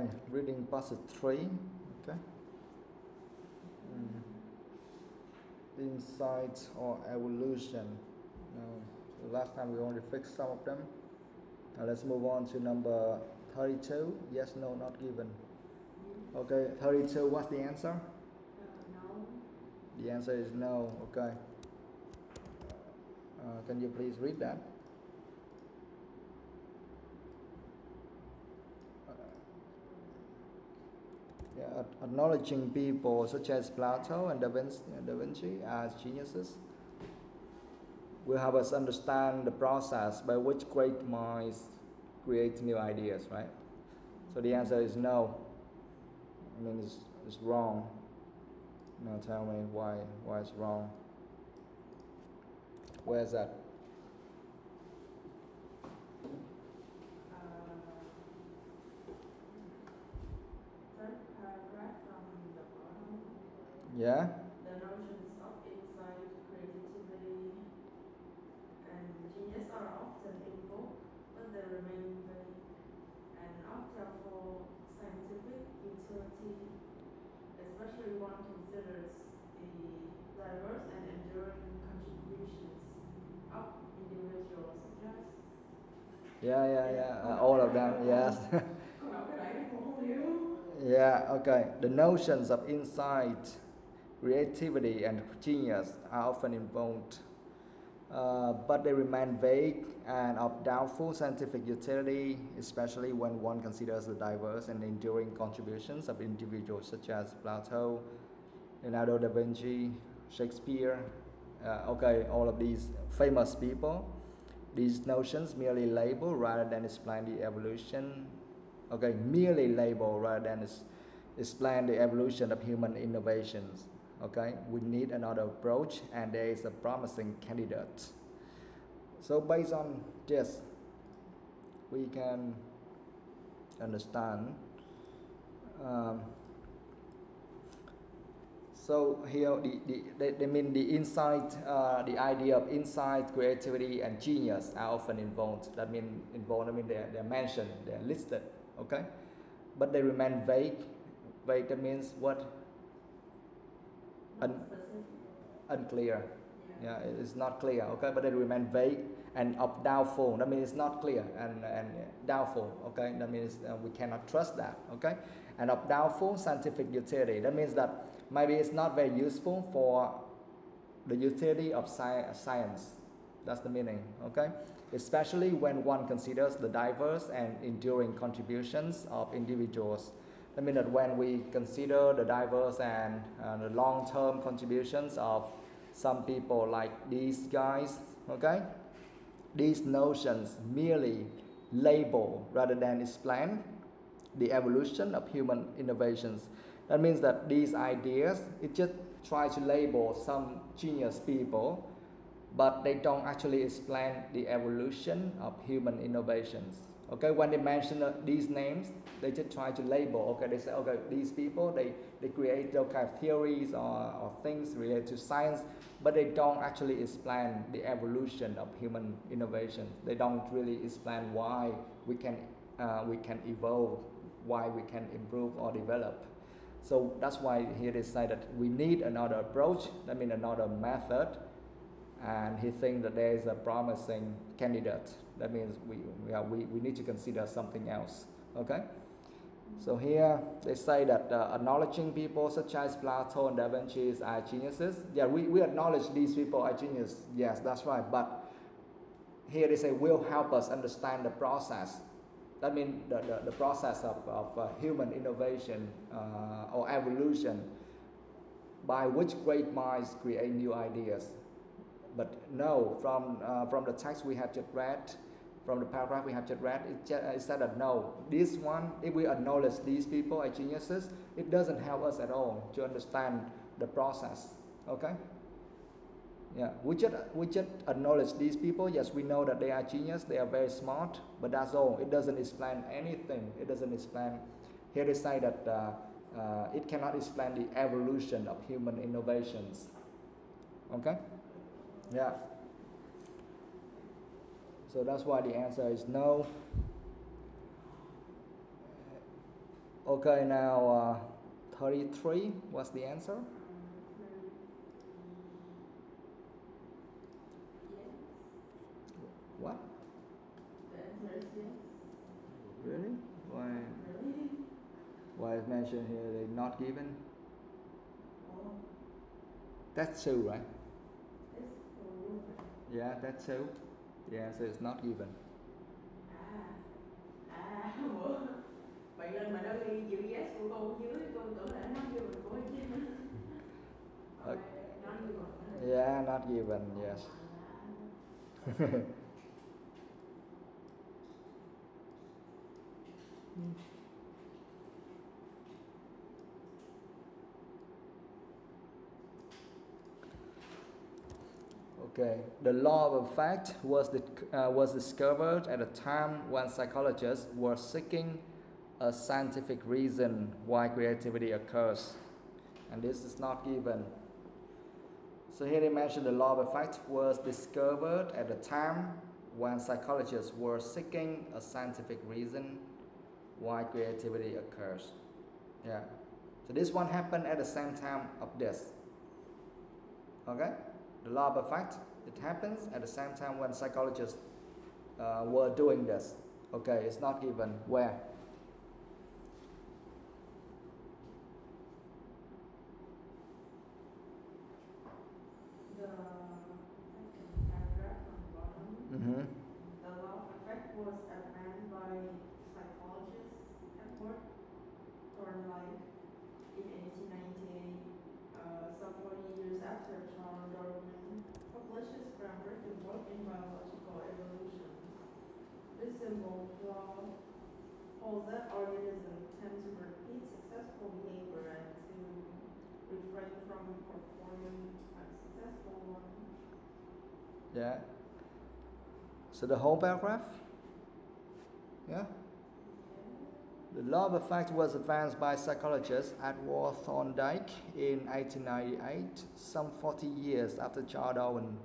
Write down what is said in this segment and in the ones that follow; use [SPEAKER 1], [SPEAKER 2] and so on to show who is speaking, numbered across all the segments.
[SPEAKER 1] Okay, reading passage 3. Okay. Insight or evolution. So last time we only fixed some of them. Now let's move on to number 32. Yes, no, not given. Okay, 32. What's the answer?
[SPEAKER 2] No.
[SPEAKER 1] The answer is no. Okay. Can you please read that? Yeah, acknowledging people such as Plato and Da Vinci as geniuses will help us understand the process by which great minds create new ideas, right? So the answer is no. I mean, it's wrong. Now tell me why it's wrong. Where is that?
[SPEAKER 2] Third paragraph from the bottom.
[SPEAKER 1] Yeah?
[SPEAKER 2] The notions of insight, creativity, and genius are often invoked, but they remain vague and often for scientific utility, especially one considers the diverse and enduring contributions of individuals such as
[SPEAKER 1] all of them, yes. Yeah, okay. The notions of insight, creativity, and genius are often invoked, but they remain vague and of doubtful scientific utility, especially when one considers the diverse and enduring contributions of individuals such as Plato, Leonardo da Vinci, Shakespeare. Okay, all of these famous people. These notions merely label rather than explain the evolution. Okay, merely label rather than explain the evolution of human innovations. Okay, we need another approach, and there is a promising candidate. So based on this, we can understand. So here they mean the insight, the idea of insight, creativity, and genius are often involved. That mean involved. I mean they're mentioned, they're listed. Okay, but they remain vague. Vague, that means what? Unclear. Yeah, it's not clear. Okay, but they remain vague and of doubtful. That means it's not clear and doubtful. Okay, that means we cannot trust that. Okay, and of doubtful scientific utility. That means that maybe it's not very useful for the utility of science. That's the meaning. Okay, especially when one considers the diverse and enduring contributions of individuals. I mean that when we consider the diverse and the long-term contributions of some people like these guys, okay, these notions merely label rather than explain the evolution of human innovations. That means that these ideas, it just try to label some genius people, but they don't actually explain the evolution of human innovations. Okay, when they mention these names, they just try to label. Okay, they say, okay, these people, they create those kind of theories or things related to science, but they don't actually explain the evolution of human innovation. They don't really explain why we can evolve, why we can improve or develop. So that's why here they say that we need another approach. That means another method. And he thinks that there is a promising candidate. That means we need to consider something else. Okay. So here they say that acknowledging people such as Plato and Da Vinci are geniuses. Yeah, we acknowledge these people are geniuses. Yes, that's right. But here they say will help us understand the process. That means the process of human innovation or evolution by which great minds create new ideas. But no, from the text we have just read, from the paragraph we have just read, it said that no, this one, if we acknowledge these people as geniuses, it doesn't help us at all to understand the process. Okay? Yeah, we just acknowledge these people. Yes, we know that they are genius, they are very smart, but that's all. It doesn't explain anything. It doesn't explain. Here they say that it cannot explain the evolution of human innovations. Okay? Yeah. So that's why the answer is no. Okay, now 33. What's the answer?
[SPEAKER 2] Yes.
[SPEAKER 1] What?
[SPEAKER 2] The answer is yes.
[SPEAKER 1] Really? Why?
[SPEAKER 2] Really?
[SPEAKER 1] Why is mentioned here? They not given.
[SPEAKER 2] Oh,
[SPEAKER 1] That's two, right?
[SPEAKER 2] it's true.
[SPEAKER 1] Yeah, that's two. The answer is not given.
[SPEAKER 2] Ủa? Vậy nên mà nó ghi chữ yes của câu dưới, tôi tưởng là nó ghi mình của chứ. Not given.
[SPEAKER 1] Yeah, not given. Yes. Okay, the law of effect was discovered at a time when psychologists were seeking a scientific reason why creativity occurs, and this is not given. So here they mentioned the law of effect was discovered at a time when psychologists were seeking a scientific reason why creativity occurs. Yeah, so this one happened at the same time of this. Okay. The law of effect, it happens at the same time when psychologists were doing this. Okay, it's not given where.
[SPEAKER 2] The second paragraph on the bottom. The law of effect was advanced by psychologists at work or like in 1898, some 40 years after Charles Darwin published his groundbreaking book in biological evolution. This simple law holds that organisms tend to repeat successful behavior and to refrain from performing unsuccessful one.
[SPEAKER 1] Yeah. So the whole paragraph? Yeah. The law of effect was advanced by psychologist Edward Thorndike in 1898, some 40 years after Charles Darwin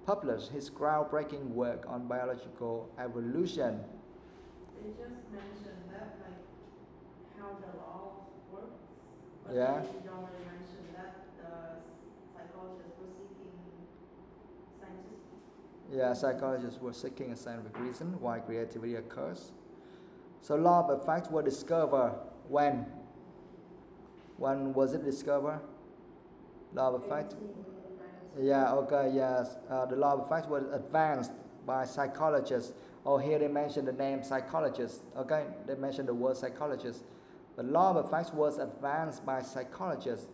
[SPEAKER 1] published his groundbreaking work on biological evolution.
[SPEAKER 2] They just mentioned that, like, how the law works, but
[SPEAKER 1] Yeah.
[SPEAKER 2] they don't really mention that the psychologists were seeking scientific.
[SPEAKER 1] Yeah, psychologists were seeking a scientific reason why creativity occurs. So law of effect was discovered when? When was it discovered? Law of effect? Yeah, okay, yes. The law of effect was advanced by psychologists. Oh, here they mentioned the name psychologist. Okay, they mentioned the word psychologist. The law of effect was advanced by psychologists.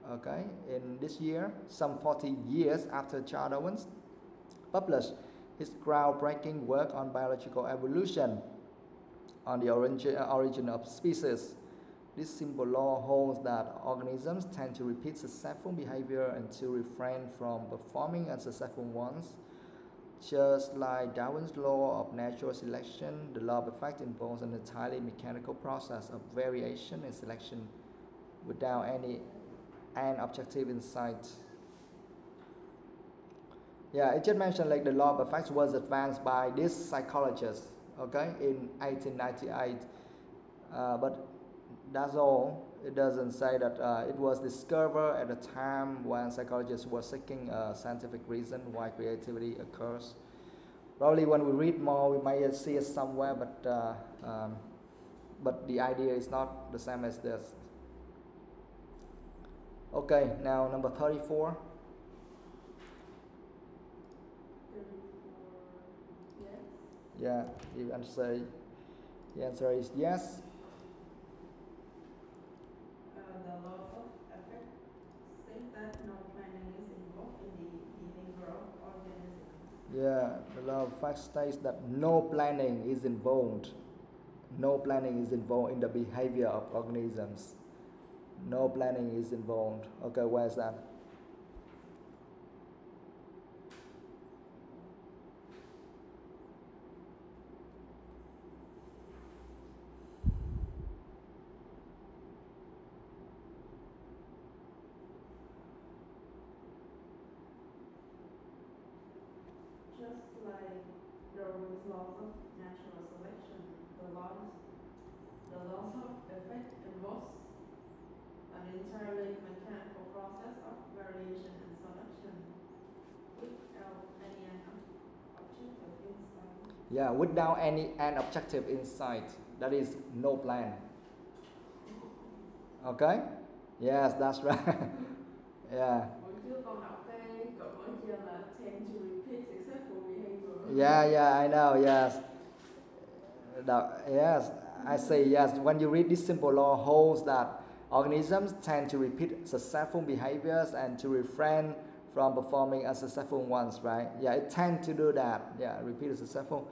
[SPEAKER 1] Okay, in this year, some 40 years after Charles Darwin published his groundbreaking work on biological evolution, on the origin of species. This simple law holds that organisms tend to repeat successful behavior and to refrain from performing unsuccessful ones. Just like Darwin's law of natural selection, the law of effect involves an entirely mechanical process of variation and selection without any end objective insight. Yeah, it just mentioned like the law of effect was advanced by this psychologist, okay, in 1898. But that's all. It doesn't say that it was discovered at a time when psychologists were seeking a scientific reason why creativity occurs. Probably when we read more, we might see it somewhere, but the idea is not the same as this. Okay, now number 34.
[SPEAKER 2] 34, yes.
[SPEAKER 1] Yeah, the answer is yes.
[SPEAKER 2] The law of effect states that no planning is involved in the behavior of organisms.
[SPEAKER 1] Yeah, the law of effect states that no planning is involved. No planning is involved in the behavior of organisms. No planning is involved. Okay, where's that?
[SPEAKER 2] Just like Darwin's laws of natural selection, the The loss of effect involves an entirely mechanical process of variation and selection without any objective insight.
[SPEAKER 1] Yeah, without any end objective insight. That is no plan. Okay? Yes, that's right. Yeah.
[SPEAKER 2] Hồi trước con đọc cái câu nói trên là tend to repeat successful behavior.
[SPEAKER 1] Yeah, I know, yes. Yes, I say yes. When you read this simple law holds that organisms tend to repeat successful behaviors and to refrain from performing unsuccessful ones, right? Yeah, it tends to do that. Yeah, repeat successful.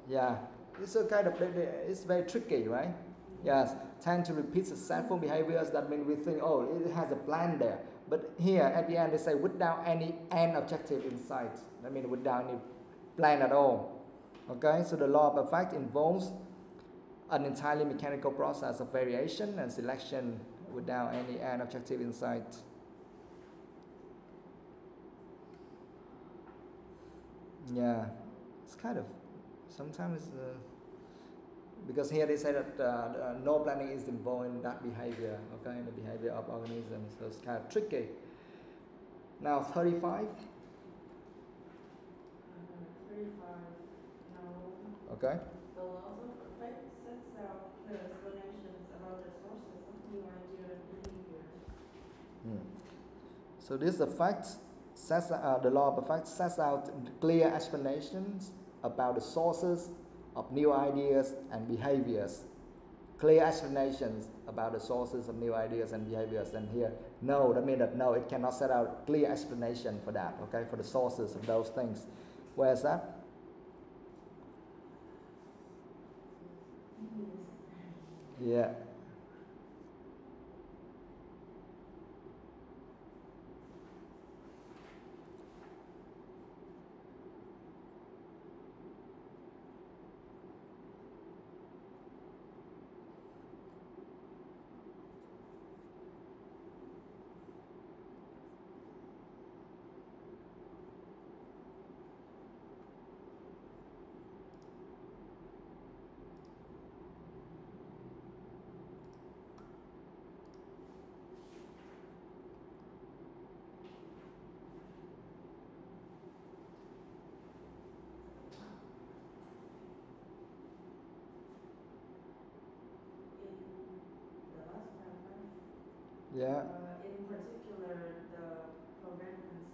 [SPEAKER 1] Yeah, it's a kind of, it's very tricky, right? Yes, tend to repeat successful behaviors. That means we think, oh, it has a plan there. But here at the end they say without any end objective in sight. That means without any plan at all. Okay, so the law of effect involves an entirely mechanical process of variation and selection without any end objective in sight. Yeah, it's kind of, sometimes, because here they say that no planning is involved in that behavior, okay, in the behavior of organisms, so it's kind of tricky. Now 35.
[SPEAKER 2] 35. No.
[SPEAKER 1] Okay.
[SPEAKER 2] The laws of effect sets out clear explanations about the sources of new ideas and behaviors.
[SPEAKER 1] So this effect sets the law of effect sets out clear explanations about the sources of new ideas and behaviors. Clear explanations about the sources of new ideas and behaviors. And here, no, that means that no, it cannot set out clear explanation for that, okay, for the sources of those things. Where is that? Yeah. Yeah.
[SPEAKER 2] In particular, the provenance.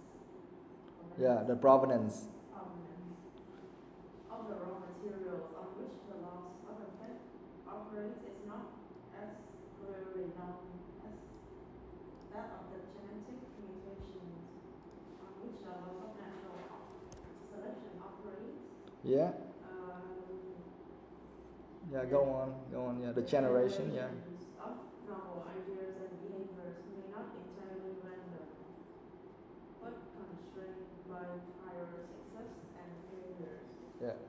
[SPEAKER 1] Yeah, the provenance.
[SPEAKER 2] Of the raw materials on which the laws of effect operates is not as clearly known as that of the genetic mutations on which the laws of natural selection operates.
[SPEAKER 1] Yeah. Yeah, go on. Yeah, the generation. Yeah.
[SPEAKER 2] Of novel ideas and behaviors may not entirely random, but constrained by prior success and failures.
[SPEAKER 1] Yeah.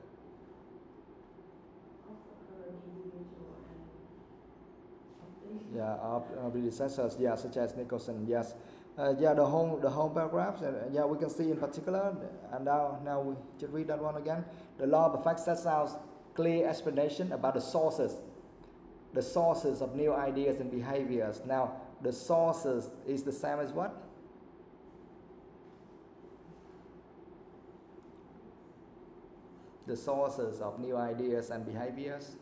[SPEAKER 2] Of the current individual and something.
[SPEAKER 1] Yeah, of predecessors. Yeah, such as Nicholson. Yes. Yeah, the whole paragraph. Yeah, we can see in particular. And now we just read that one again. The law of effect sets out clear explanation about the sources of new ideas and behaviors. Now, the sources is the same as what? The sources of new ideas and behaviors.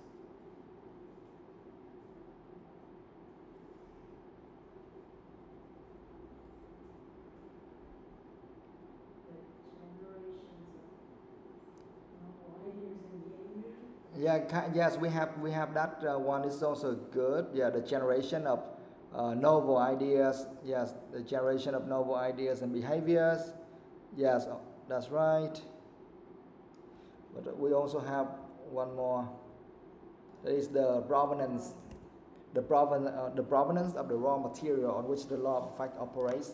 [SPEAKER 1] Yeah, yes, we have that one is also good. Yeah, the generation of novel ideas. Yes, the generation of novel ideas and behaviors. Yes, that's right. But we also have one more. That is the provenance. The provenance of the raw material on which the law of effect operates.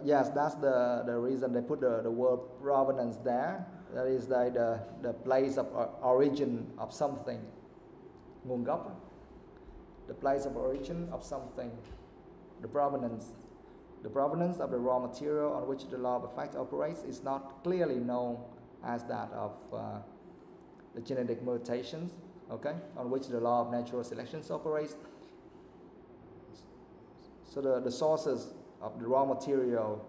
[SPEAKER 1] Yes, that's the reason they put the word provenance there. That is the place of origin of something. Nguồn gốc. The place of origin of something. The provenance. The provenance of the raw material on which the law of effect operates is not clearly known as that of the genetic mutations okay, on which the law of natural selection operates. So the sources of the raw material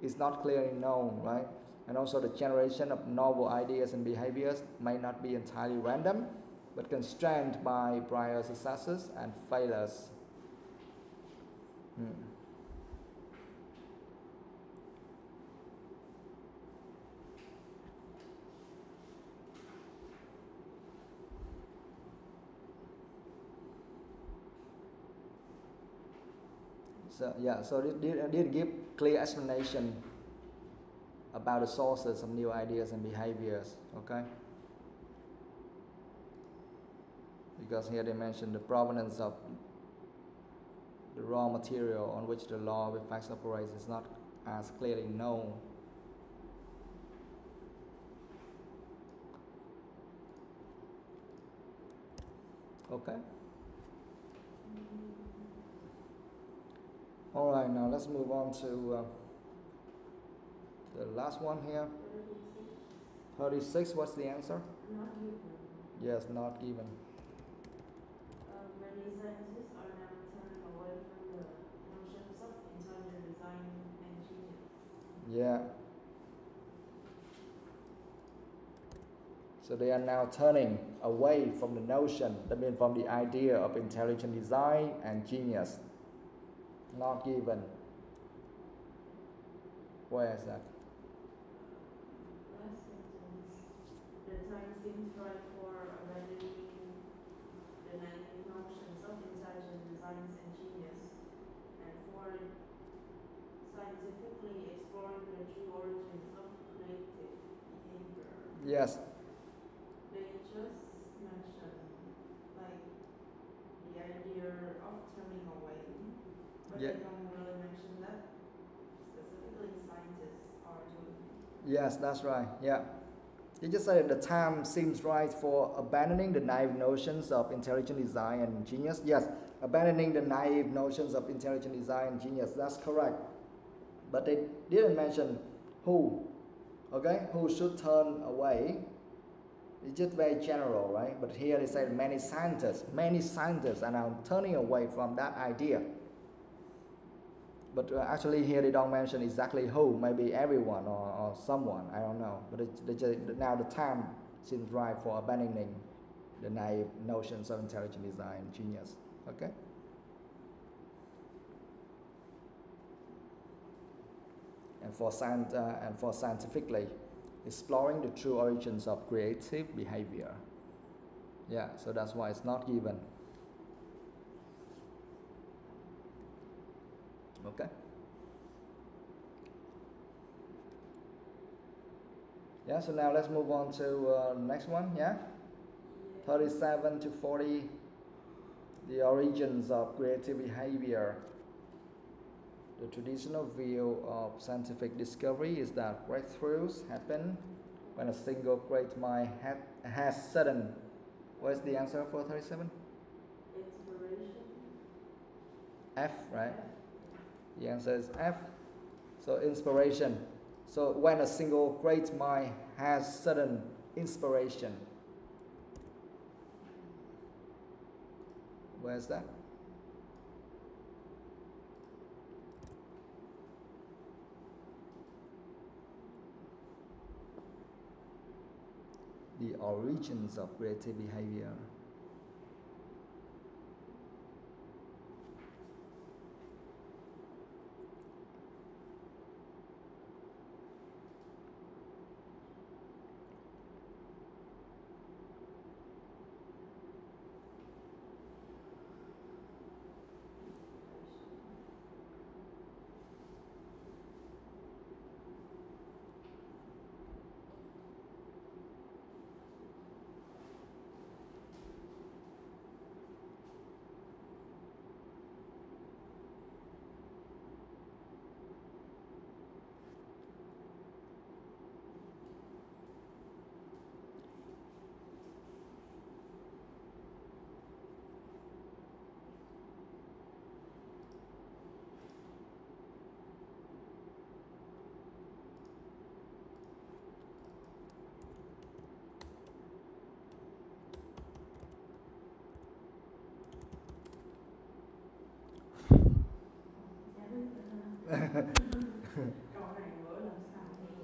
[SPEAKER 1] is not clearly known, right? And also the generation of novel ideas and behaviors may not be entirely random, but constrained by prior successes and failures. So yeah, so it did give clear explanation about the sources of new ideas and behaviors, okay? Because here they mentioned the provenance of the raw material on which the law of effects operates is not as clearly known. Okay. All right, now let's move on to the last one here. 36, what's the answer?
[SPEAKER 2] Not given.
[SPEAKER 1] Yes, not given.
[SPEAKER 2] Many scientists are now turning away from the notions of intelligent design and genius.
[SPEAKER 1] Yeah. So they are now turning away from the notion, that means from the idea of intelligent design and genius. Not given. Where is that?
[SPEAKER 2] Last sentence. The time seems right for abandoning the naive notions of intelligent designs and genius, and for scientifically exploring the true origins of creative behavior.
[SPEAKER 1] Yes.
[SPEAKER 2] They just mentioned like the idea of turning away, but
[SPEAKER 1] Yeah.
[SPEAKER 2] they don't really mention that specifically scientists are doing.
[SPEAKER 1] Yes, that's right. Yeah. You just said the time seems right for abandoning the naive notions of intelligent design and genius. Yes, abandoning the naive notions of intelligent design and genius. That's correct. But they didn't mention who. Okay, who should turn away. It's just very general, right? But here they say many scientists are now turning away from that idea. But actually here they don't mention exactly who, maybe everyone or someone, I don't know. But now the time seems right for abandoning the naive notions of intelligent design and genius, okay? And for scientifically exploring the true origins of creative behavior. Yeah, so that's why it's not given. Okay. Yeah, so now let's move on to next one, yeah? 37 to 40, the origins of creative behavior. The traditional view of scientific discovery is that breakthroughs happen when a single great mind has sudden. What's the answer for 37?
[SPEAKER 2] Inspiration.
[SPEAKER 1] F, right? The answer is F. So inspiration. So when a single great mind has sudden inspiration. Where's that? The origins of creative behavior.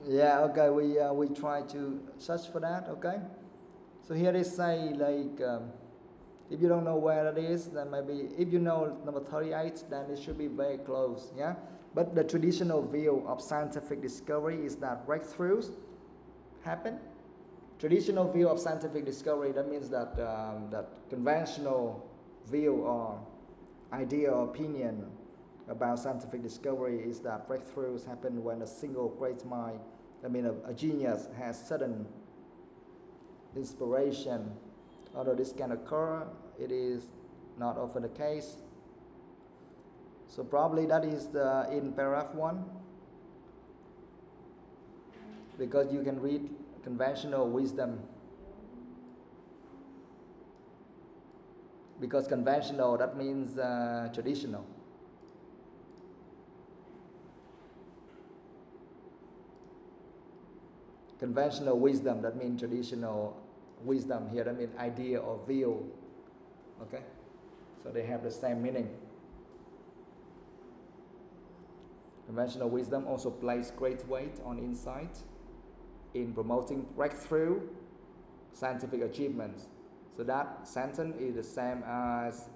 [SPEAKER 1] Yeah, okay, we try to search for that, okay? So here they say like, if you don't know where it is, then maybe if you know number 38, then it should be very close, yeah? But the traditional view of scientific discovery is that breakthroughs happen. Traditional view of scientific discovery, that means that that conventional view or idea or opinion about scientific discovery is that breakthroughs happen when a single great mind, a genius has sudden inspiration. Although this can occur, it is not often the case. So probably that is in paragraph 1, because you can read conventional wisdom, because conventional, that means traditional. Conventional wisdom, that means traditional wisdom. Here that means idea or view. Okay, so they have the same meaning. Conventional wisdom also places great weight on insight in promoting breakthrough scientific achievements. So that sentence is the same as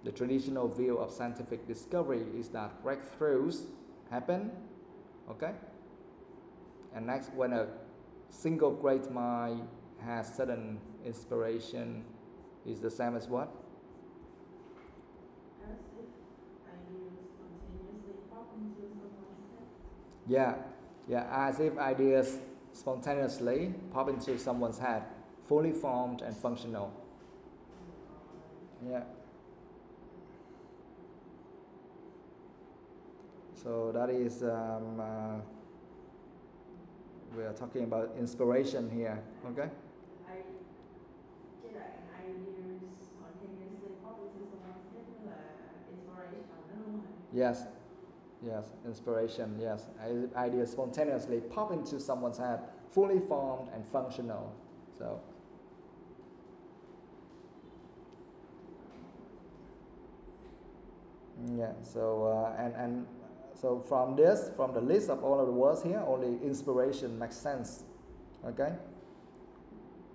[SPEAKER 1] the traditional view of scientific discovery is that breakthroughs happen. Okay, and next, when a single great mind has sudden inspiration, is the same as what?
[SPEAKER 2] As if ideas spontaneously pop into someone's head.
[SPEAKER 1] Yeah, as if ideas spontaneously pop into someone's head, fully formed and functional. Yeah. So that is, we are talking about inspiration here, okay? Yes, inspiration, yes. Ideas spontaneously pop into someone's head, fully formed and functional. So, yeah, so, so from the list of all of the words here, only inspiration makes sense, okay?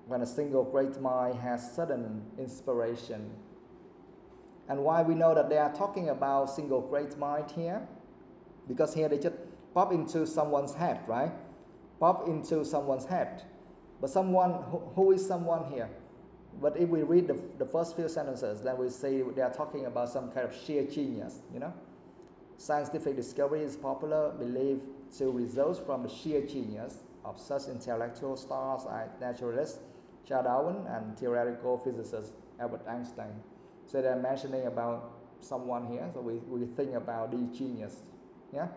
[SPEAKER 1] When a single great mind has sudden inspiration. And why we know that they are talking about single great mind here? Because here they just pop into someone's head, right? Pop into someone's head. But someone, who is someone here? But if we read the first few sentences, then we see they are talking about some kind of sheer genius, you know? Scientific discovery is popular believed to result from the sheer genius of such intellectual stars as naturalist Charles Darwin and theoretical physicist Albert Einstein. So they're mentioning about someone here, so we think about the genius, yeah?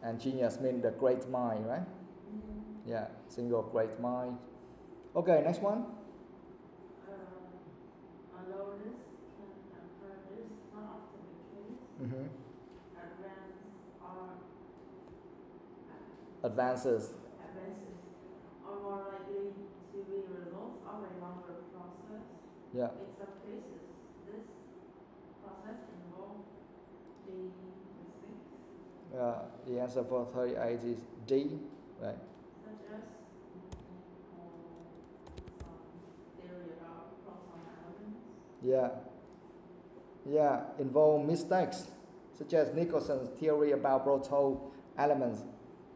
[SPEAKER 1] And genius means the great mind, right? Mm-hmm. Yeah, single great mind. Okay, next one.
[SPEAKER 2] Although this can occur, this is not often the case.
[SPEAKER 1] Mm-hmm.
[SPEAKER 2] Advances are more likely to be results of a longer process.
[SPEAKER 1] Yeah.
[SPEAKER 2] In some cases, this process involves the mistakes.
[SPEAKER 1] The answer for 38 is D, right?
[SPEAKER 2] Such as some theory about proton elements.
[SPEAKER 1] Yeah, involve mistakes, such as Nicholson's theory about proton elements,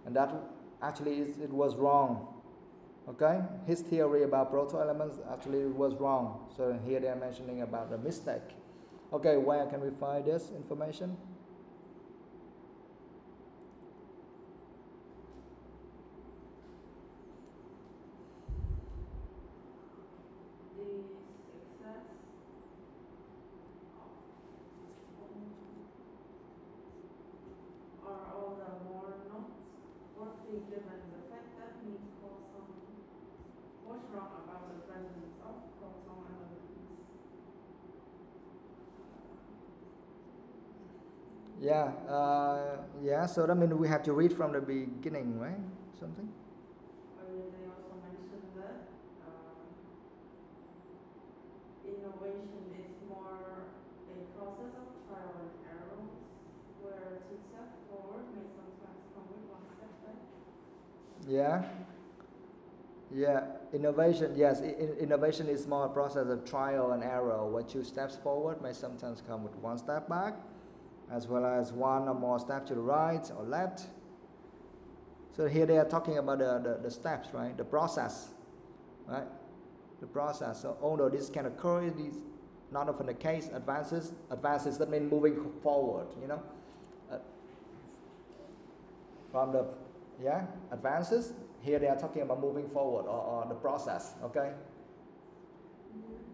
[SPEAKER 1] and that actually it was wrong. Okay, his theory about proton elements actually was wrong. So here they are mentioning about the mistake. Okay, where can we find this information?
[SPEAKER 2] Given the fact that we call some what's wrong about the presence of proton elements.
[SPEAKER 1] So that means we have to read from the beginning, right? Something?
[SPEAKER 2] They also mentioned that in innovation is more a process of trial and errors, where two steps forward may sometimes come with one step back.
[SPEAKER 1] Yeah. Yeah, innovation, yes, innovation is more a process of trial and error, where 2 steps forward may sometimes come with 1 step back, as well as 1 or more steps to the right or left. So here they are talking about the steps, right? The process, right? The process. So although this can occur, it is not often the case. Advances that mean moving forward, you know. From the, advances. Here they are talking about moving forward or the process, okay?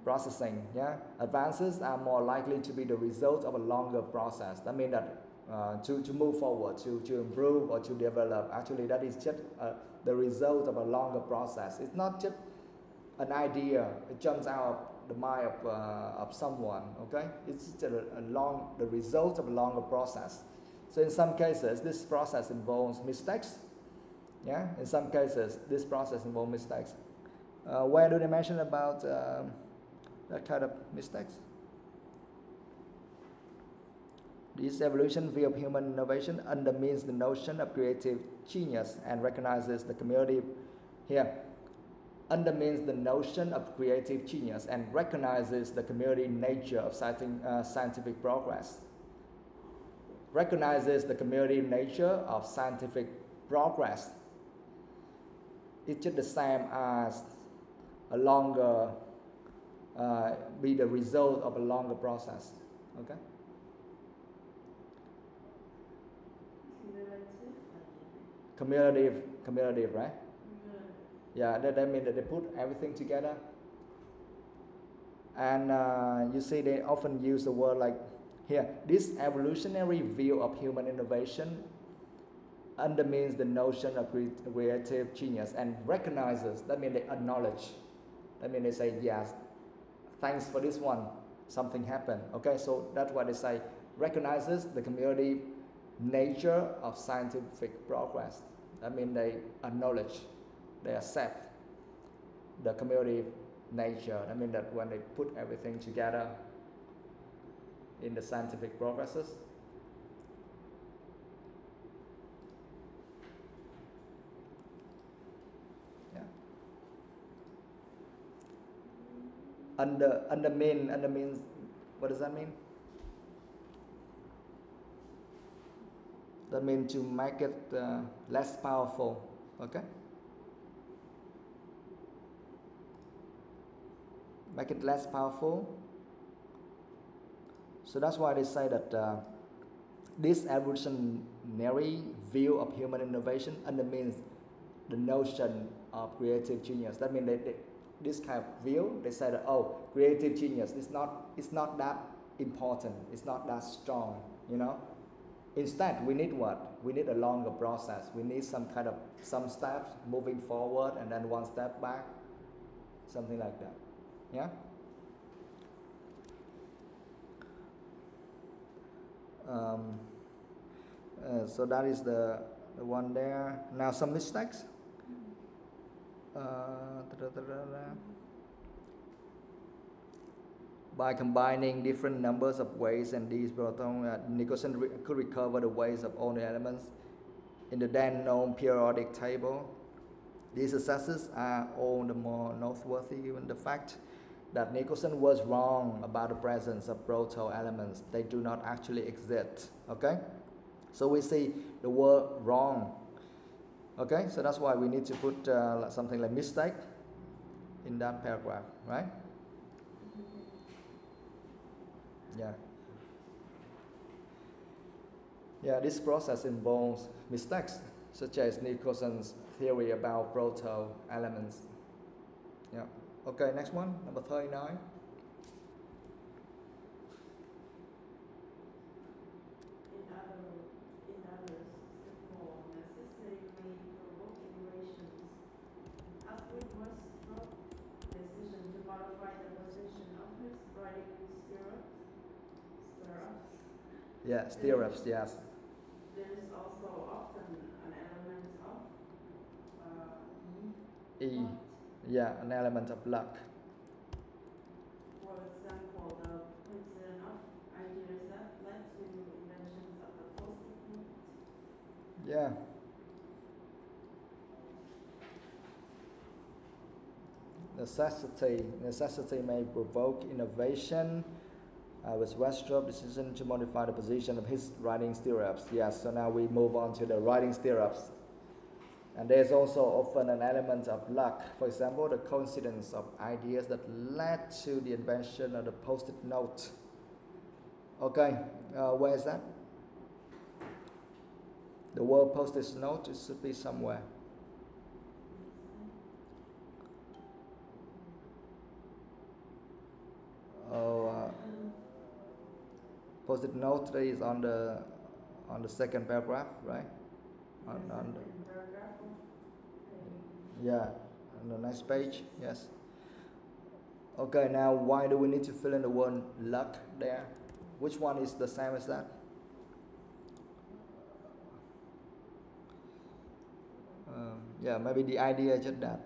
[SPEAKER 1] Processing, yeah? Advances are more likely to be the result of a longer process. That means that to move forward, to improve or to develop, actually that is just the result of a longer process. It's not just an idea, it jumps out of the mind of someone, okay? It's just the result of a longer process. So in some cases, this process involves mistakes. Yeah, in some cases, this process involves mistakes. Where do they mention about that kind of mistakes? This evolution view of human innovation undermines the notion of creative genius and recognizes the cumulative, here, undermines the notion of creative genius and recognizes the cumulative nature of scientific progress. Recognizes the cumulative nature of scientific progress. It's just the same as a longer, be the result of a longer process, okay? Cumulative, right? Yeah, that means that they put everything together. And you see they often use the word like, here, this evolutionary view of human innovation undermines the notion of creative genius and recognizes, that means they acknowledge, that means they say, yes, thanks for this one, something happened, okay? So that's why they say, recognizes the cumulative nature of scientific progress. That means they acknowledge, they accept the cumulative nature. That means that when they put everything together in the scientific progresses, under means, what does that mean? That means to make it less powerful, okay? Make it less powerful. So that's why they say that this evolutionary view of human innovation undermines the notion of creative genius. That means this kind of view, they say that, oh, creative genius, it's not that important, it's not that strong, you know. Instead, we need what? We need a longer process. We need some steps moving forward and then 1 step back, something like that. Yeah. So that is the one there. Now some mistakes. By combining different numbers of weights and these Nicholson could recover the weights of all the elements in the then known periodic table. These successes are all the more noteworthy given the fact that Nicholson was wrong about the presence of proto elements. They do not actually exist, okay? So we see the word wrong, okay? So that's why we need to put something like mistake in that paragraph, right? Yeah, this process involves mistakes, such as Nicholson's theory about proto elements. Yeah. Okay, next one, number 39.
[SPEAKER 2] In others, simple necessity may provoke innovations. As with must drop decision to modify the position of his riding stirrups.
[SPEAKER 1] Yeah, stirrups, yes.
[SPEAKER 2] There is also often an element of
[SPEAKER 1] E. Yeah, an element of luck.
[SPEAKER 2] For example,
[SPEAKER 1] Yeah. Necessity may provoke innovation. With Westrop decision to modify the position of his writing stirrups. Yes, so now we move on to the writing stirrups. And there's also often an element of luck. For example, the coincidence of ideas that led to the invention of the post-it note. Okay, where is that? The word post-it note, it should be somewhere. Post-it note is on the second paragraph, right? On yeah, on the next page, yes. Okay, now why do we need to fill in the word luck there? Which one is the same as that? Yeah, maybe the idea just that.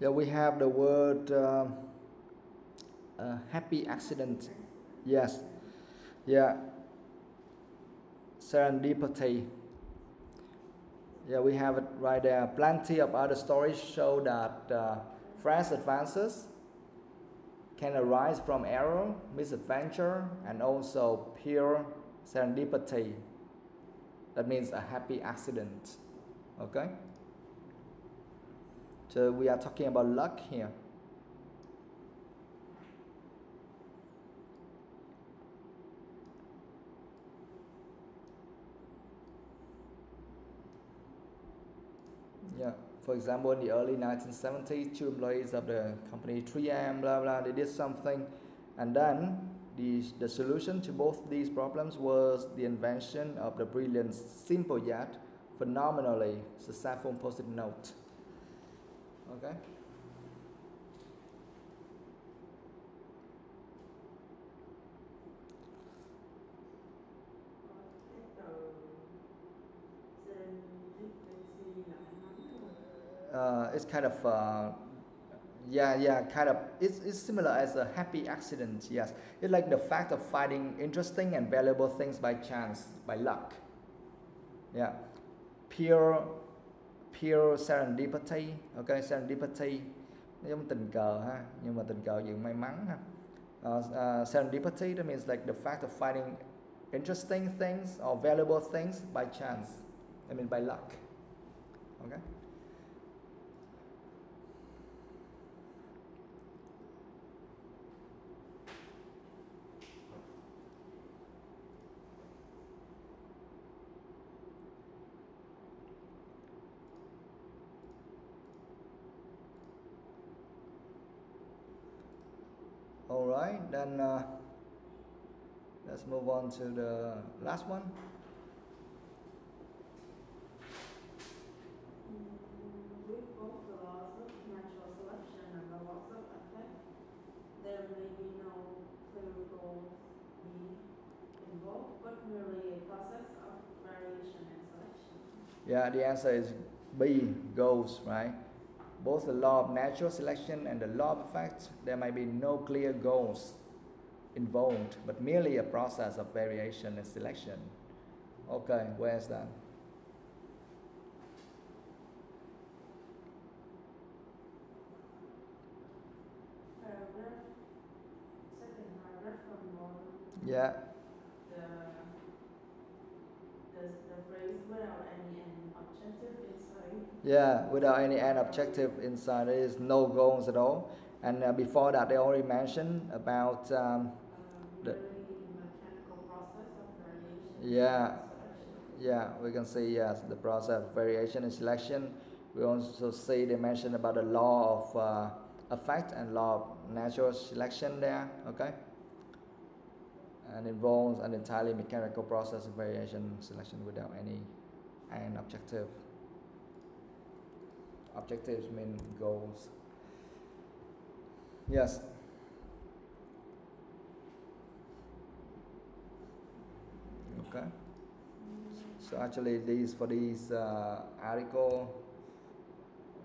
[SPEAKER 1] Yeah, we have the word happy accident. Yes. Yeah. Serendipity. Yeah, we have it right there. Plenty of other stories show that fresh advances can arise from error, misadventure, and also pure serendipity. That means a happy accident. Okay? So we are talking about luck here. Yeah, for example, in the early 1970s, two employees of the company 3M, blah blah, they did something, and then the solution to both these problems was the invention of the brilliant, simple yet phenomenally successful post-it note. Okay. It's kind of kind of it's similar as a happy accident. Yes, it's like the fact of finding interesting and valuable things by chance, by luck. Yeah, pure serendipity. Okay, serendipity giống tình cờ ha, nhưng mà tình cờ dựng may mắn ha. Serendipity, that means like the fact of finding interesting things or valuable things by chance. I mean by luck. Okay. All right, then let's move on to the last one.
[SPEAKER 2] With both the laws of natural selection and the laws of effect, there may be no clear goals involved, but merely a process of variation and selection.
[SPEAKER 1] Yeah, the answer is B, goals, right? Both the law of natural selection and the law of effect, there might be no clear goals involved, but merely a process of variation and selection. Okay, where's that?
[SPEAKER 2] Paragraph, second paragraph from the bottom.
[SPEAKER 1] Yeah.
[SPEAKER 2] The phrase without any end objective inside.
[SPEAKER 1] Yeah, without any end objective inside, there is no goals at all. And before that, they already mentioned about the
[SPEAKER 2] mechanical process of variation.
[SPEAKER 1] yeah, Yeah, we can see yes, the process of variation and selection. We also see they mention about the law of effect and law of natural selection there, okay? And involves an entirely mechanical process of variation and selection without any end objective. Objectives mean goals. Yes. Okay. So actually, for these article,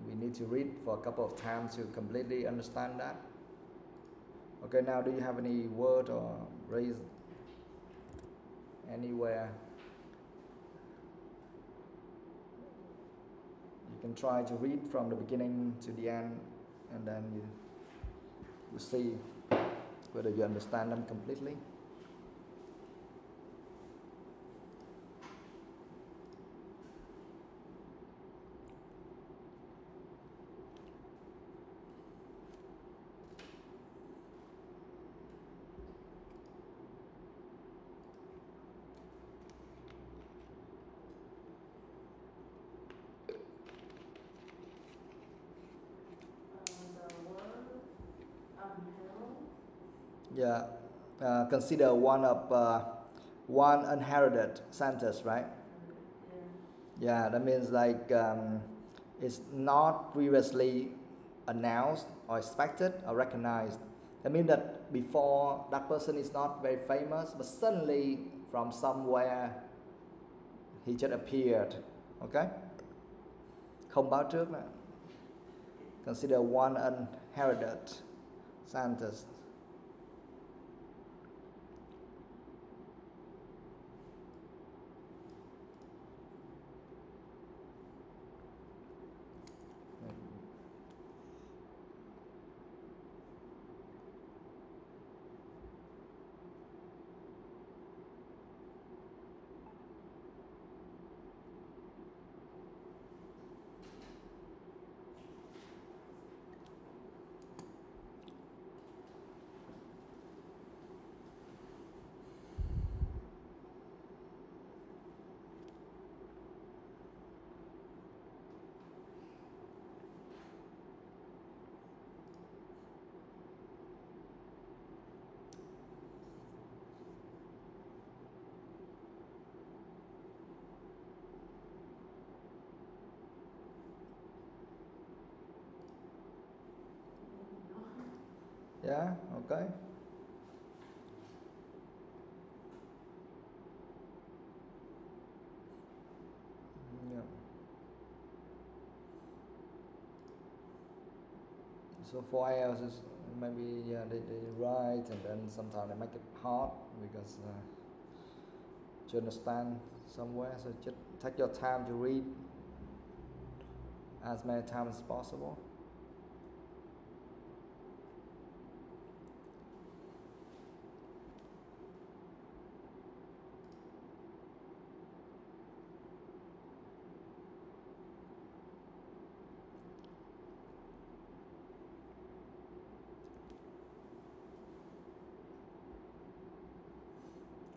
[SPEAKER 1] we need to read for a couple of times to completely understand that. Okay. Now, do you have any word or raise anywhere? You can try to read from the beginning to the end, and then you see whether you understand them completely. Yeah, consider one inherited sentence, right? Yeah, that means like it's not previously announced or expected or recognized. That means that before that person is not very famous, but suddenly from somewhere he just appeared. Okay? Không báo trước nữa. Consider one inherited sentence. Yeah, okay. Yeah. So for IELTS, maybe yeah, they write and then sometimes they make it hard because to understand somewhere. So just take your time to read as many times as possible.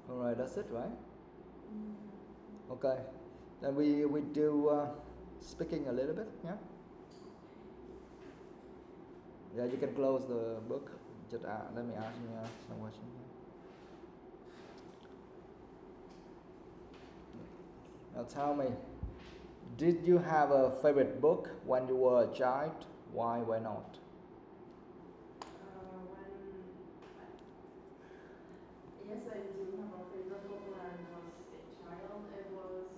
[SPEAKER 1] Alright, that's it, right? Okay. Then we do speaking a little bit, yeah? Yeah, you can close the book. Just let me ask you some questions. Now tell me, did you have a favorite book when you were a child? Why not?
[SPEAKER 2] Yes, I do have a favorite book when I was a child. It was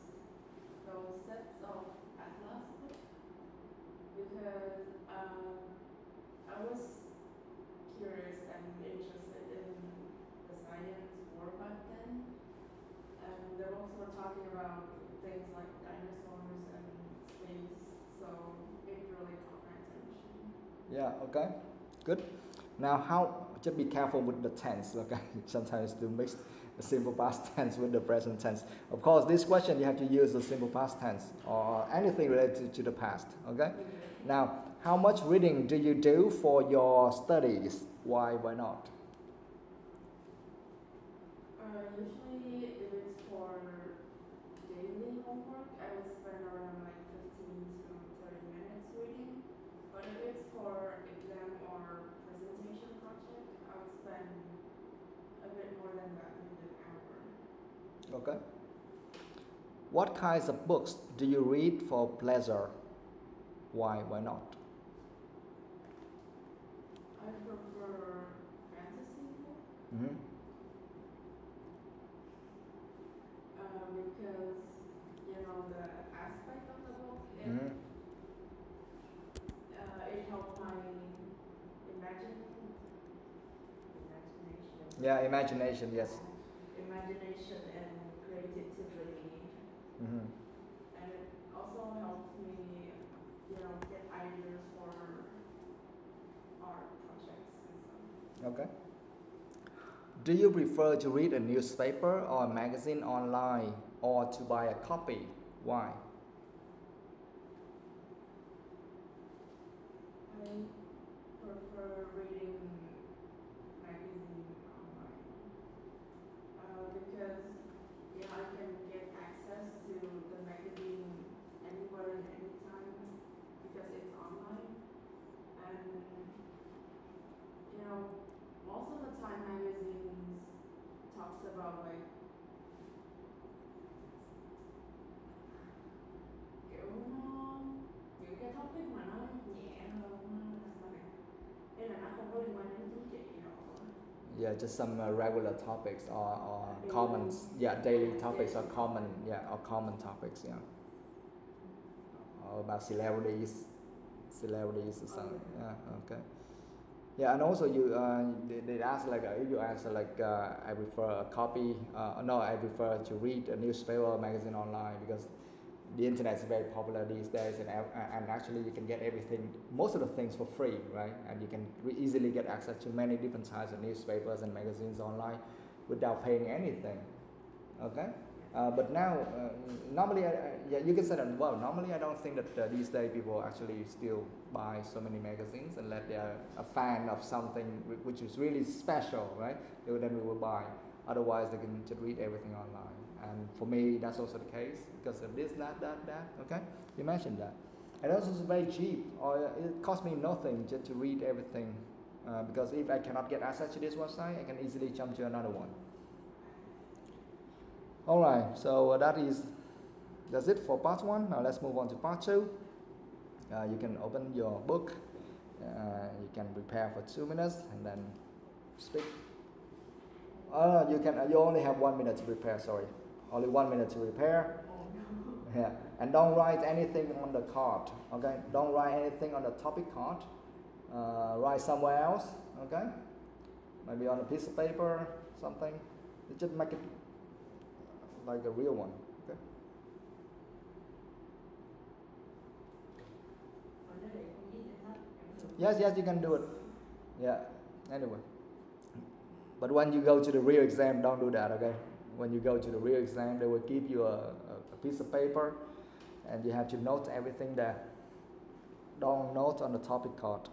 [SPEAKER 2] those sets of atlas books because I was curious and interested in the science world back then. And the books were talking about things like dinosaurs and space, so it really caught my attention.
[SPEAKER 1] Yeah, okay, good. Now, just be careful with the tense, okay? Sometimes to mix the simple past tense with the present tense. Of course, this question you have to use the simple past tense or anything related to the past, okay? Now, how much reading do you do for your studies? Why not?
[SPEAKER 2] Usually, if it's for daily
[SPEAKER 1] Okay. What kinds of books do you read for pleasure? Why? Why not?
[SPEAKER 2] I prefer fantasy books.
[SPEAKER 1] Mm-hmm.
[SPEAKER 2] Because you know the aspect of the book,
[SPEAKER 1] Mm-hmm.
[SPEAKER 2] it helped my imagination.
[SPEAKER 1] Yeah, imagination. Yes.
[SPEAKER 2] Imagination and creativity.
[SPEAKER 1] Mm-hmm.
[SPEAKER 2] And it also helps me, you know, get ideas for art projects and stuff.
[SPEAKER 1] Okay. Do you prefer to read a newspaper or a magazine online or to buy a copy? Why?
[SPEAKER 2] I prefer reading magazine online because yeah, I can get access to the magazine anywhere and anytime because it's online, and you know most of the time magazines talks about like kiểu những cái topic mà nó nhẹ hơn, nên là nó không có liên quan đến chính trị đâu.
[SPEAKER 1] Yeah, just some regular topics or common, yeah, daily topics or common, yeah, or common topics, yeah. Or about celebrities or something. Yeah, okay. Yeah, and also you, they ask like if you answer like I prefer a copy. No, I prefer to read a newspaper or magazine online because the internet is very popular these days, and actually you can get everything, most of the things for free, right? And you can easily get access to many different types of newspapers and magazines online without paying anything. Okay. But now, normally, yeah, you can say that. Well, normally I don't think that these days people actually still buy so many magazines unless they are a fan of something which is really special, right? Then we will buy. Otherwise, they can just read everything online. And for me, that's also the case because of this, that. Okay, you mentioned that. And also, it's very cheap, or it costs me nothing just to read everything. Because if I cannot get access to this website, I can easily jump to another one. All right, so that's it for part 1. Now let's move on to part 2. You can open your book. You can prepare for 2 minutes and then speak. You only have 1 minute to prepare. Sorry, only 1 minute to prepare. Yeah, and don't write anything on the card. Okay, don't write anything on the topic card. Write somewhere else. Okay, maybe on a piece of paper, something. Just make it like a real one. Okay. Yes, you can do it. Yeah. Anyway. But when you go to the real exam, don't do that, okay? When you go to the real exam, they will give you a piece of paper and you have to note everything there. Don't note on the topic card.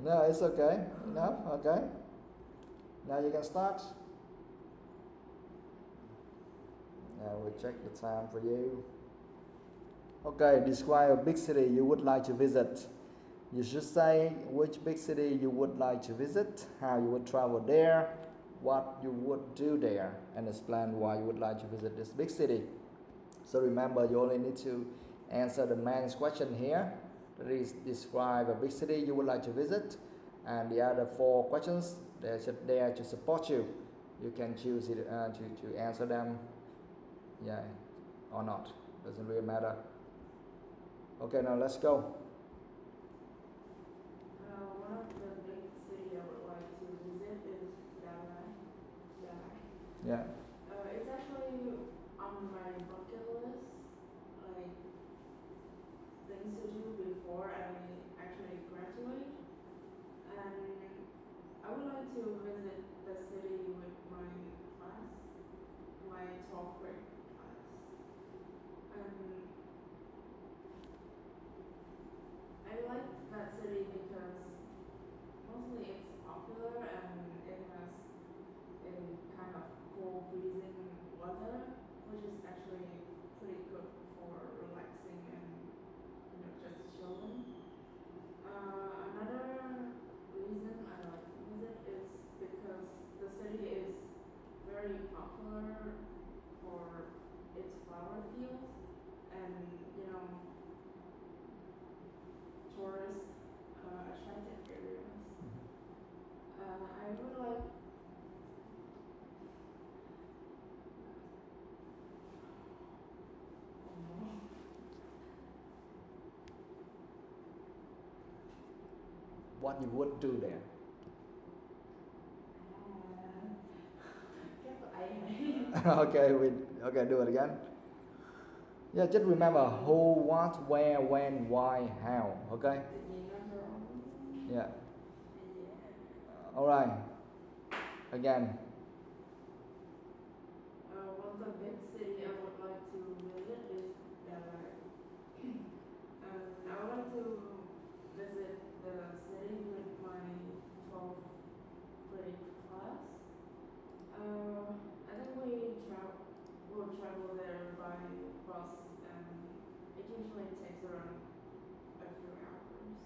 [SPEAKER 1] No, it's okay. Enough? Okay. Now you can start. Now we'll check the time for you. Okay, describe a big city you would like to visit. You should say which big city you would like to visit, how you would travel there, what you would do there and explain why you would like to visit this big city. So remember, you only need to answer the man's question here. That is, describe a big city you would like to visit, and the other 4 questions, they're there to support you. You can choose it, to answer them, yeah, or not. Doesn't really matter. Okay, now let's go.
[SPEAKER 2] One of the big city I would like to visit is Giao.
[SPEAKER 1] Yeah.
[SPEAKER 2] It's actually on my bucket list, like things to do before I actually graduate. And I would like to visit the city with my class, my 12th grade class. And I like that city because mostly it's popular and it has a kind of cool breezing weather, which is actually pretty good for relaxing and just chilling. Another reason I like to visit is because the city is very popular for its flower fields and tourist attractive areas. I would like
[SPEAKER 1] What you would do there? Okay, do it again. Yeah, just remember who, what, where, when, why, how. Okay. Yeah. All right. Again.
[SPEAKER 2] Well, the big city I would like to visit is Giao. I would like to visit the city with my 12th grade class. I think we'll travel there by bus, and it usually takes around a few hours.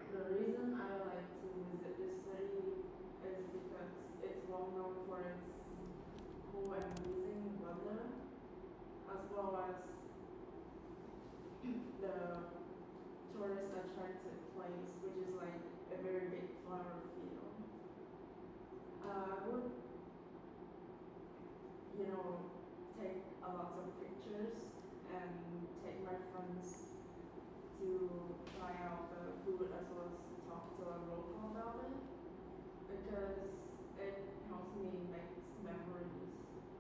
[SPEAKER 2] The reason I like to visit this city is because it's well known for its cool and freezing weather, as well as the tourist attractive place, which is like a very big flower field. I would, take a lot of pictures and take my friends to try out the food as well as talk to a local about it, because it helps me make memories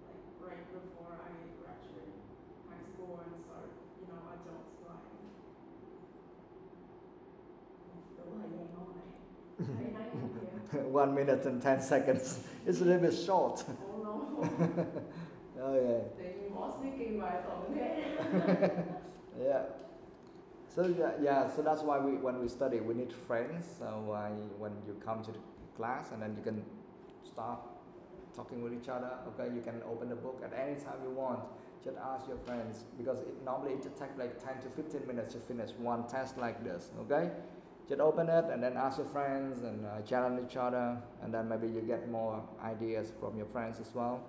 [SPEAKER 2] like right before I graduate high school and start, adult life.
[SPEAKER 1] 1 minute and 10 seconds. It's a little bit short.
[SPEAKER 2] Oh no.
[SPEAKER 1] Okay.
[SPEAKER 2] Taking more speaking by
[SPEAKER 1] Yeah. So so that's why when we study, we need friends. So when you come to the class, and then you can start talking with each other. Okay, you can open the book at any time you want. Just ask your friends, because normally it takes like 10 to 15 minutes to finish one test like this. Okay, just open it and then ask your friends and challenge each other, and then maybe you get more ideas from your friends as well.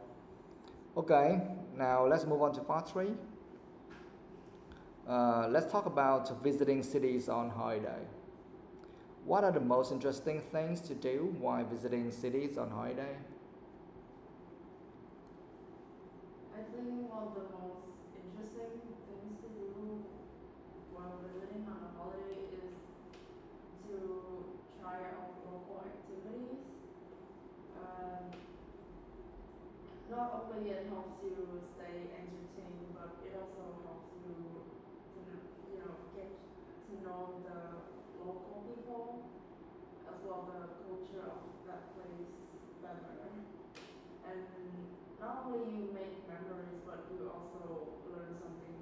[SPEAKER 1] Okay, now let's move on to part 3. Let's talk about visiting cities on holiday. What are the most interesting things to do while visiting cities on holiday?
[SPEAKER 2] I think one of the most interesting things to do while visiting on a holiday is to try out local activities. Not only it helps you stay entertained, but it also helps you to get to know the local people as well the culture of that place better. And not only you make memories, but you also learn something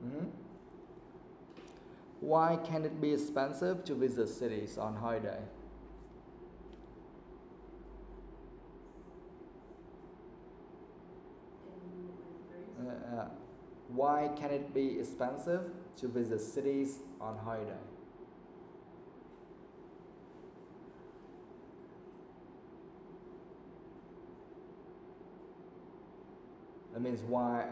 [SPEAKER 2] new.
[SPEAKER 1] Why can it be expensive to visit cities on holiday? Why can it be expensive to visit cities on holiday? That means why.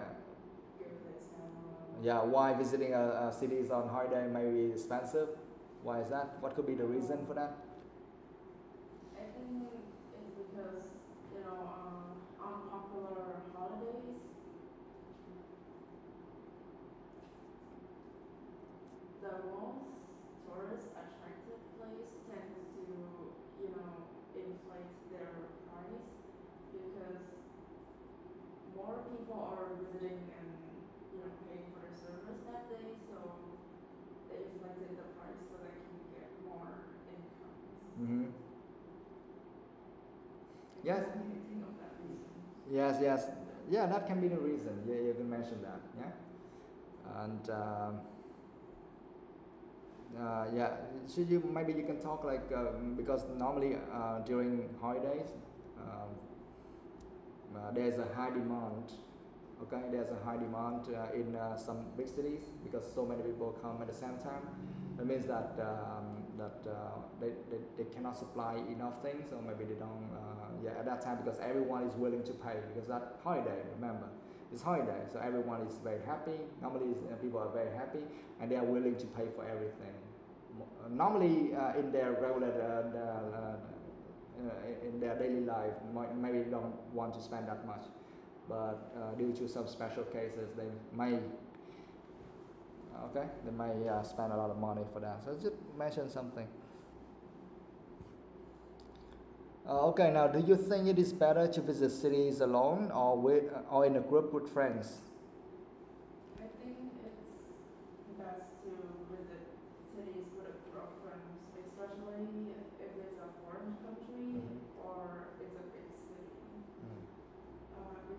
[SPEAKER 2] Give the example.
[SPEAKER 1] Yeah, why visiting a cities on holiday may be expensive? Why is that? What could be the reason for that?
[SPEAKER 2] I think it's because, on popular holidays, the most tourist attractive place tends to, inflate their price because more people are visiting and, paying for their service that day, so they inflated the price so they can get more income.
[SPEAKER 1] Mm-hmm. Yes.
[SPEAKER 2] Anything of that reason.
[SPEAKER 1] Yes, yes. Yeah, that can be the reason. Yeah, you can mention that. Yeah. And yeah, so maybe you can talk like because normally during holidays there's a high demand. Okay, there's a high demand in some big cities because so many people come at the same time. That means that they cannot supply enough things, or maybe they don't. Yeah, at that time because everyone is willing to pay because that holiday. Remember, it's holiday, so everyone is very happy. Normally, people are very happy and they are willing to pay for everything. Normally, in their regular in their daily life, maybe they don't want to spend that much, but due to some special cases, they may. Okay, they may spend a lot of money for that. So just mention something. Okay, now do you think it is better to visit cities alone or in a group with friends?
[SPEAKER 2] I think it's best to visit cities with a group of friends, especially if it's a foreign country or it's a big city.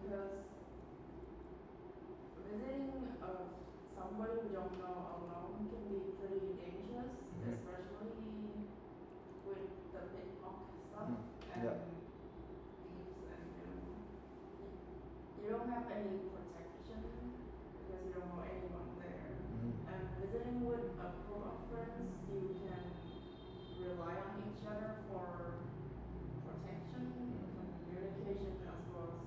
[SPEAKER 2] Because visiting somebody we don't know alone can be pretty dangerous, especially with the pickpocket stuff and thieves, and you don't have any protection because you don't know anyone there. And visiting with a group of friends, you can rely on each other for protection, communication, as well as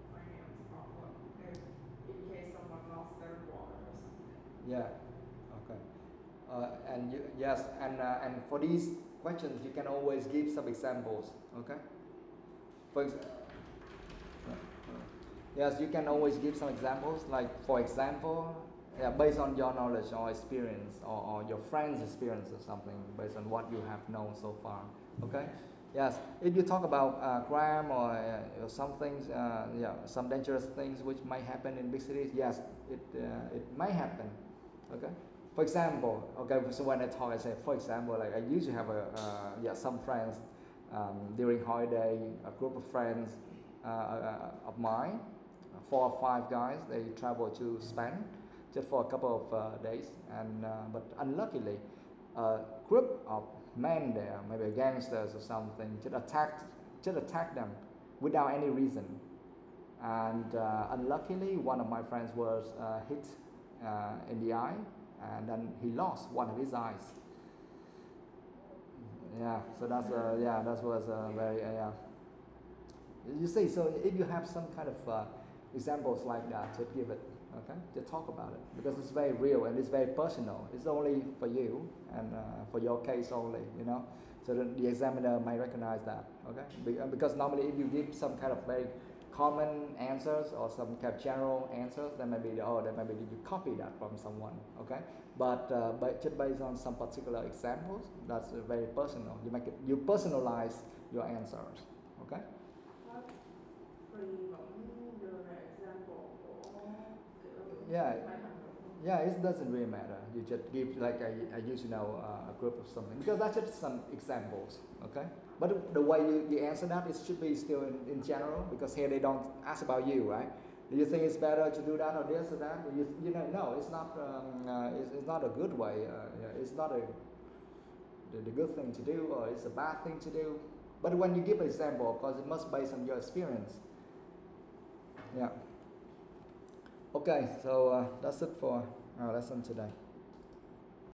[SPEAKER 2] finance problem if in case someone lost their wallet or something.
[SPEAKER 1] Yeah. Okay. And yes, and for these questions, you can always give some examples. Okay. Yes, you can always give some examples. Like for example, based on your knowledge or experience, or your friend's experience or something, based on what you have known so far. Okay. Yes, if you talk about crime or some things, some dangerous things which might happen in big cities, yes, it may happen. Okay. For example, okay, so when I talk, I say, for example, like I used to have some friends during holiday, a group of friends of mine, 4 or 5 guys. They traveled to Spain just for a couple of days, and but unluckily, a group of men there, maybe gangsters or something, just attacked them without any reason, and unluckily, one of my friends was hit in the eye, and then he lost one of his eyes. Yeah, so that was very You see, so if you have some kind of examples like that, just give it. Okay, just talk about it because it's very real and it's very personal. It's only for you and for your case only, So the examiner might recognize that. Okay, because normally if you give some kind of very common answers or some kind of general answers, then maybe you copy that from someone. Okay, but just based on some particular examples, that's very personal. You personalize your answers. Okay. Yeah, it doesn't really matter. You just give, like I used to know a group of something, because that's just some examples, okay? But the way you answer that, it should be still in general, because here they don't ask about you, right? Do you think it's better to do that or this or that? No, it's not. It's not a good way. It's not the good thing to do, or it's a bad thing to do. But when you give an example, of course, it must be based on your experience. Yeah. Okay, so that's it for our lesson today.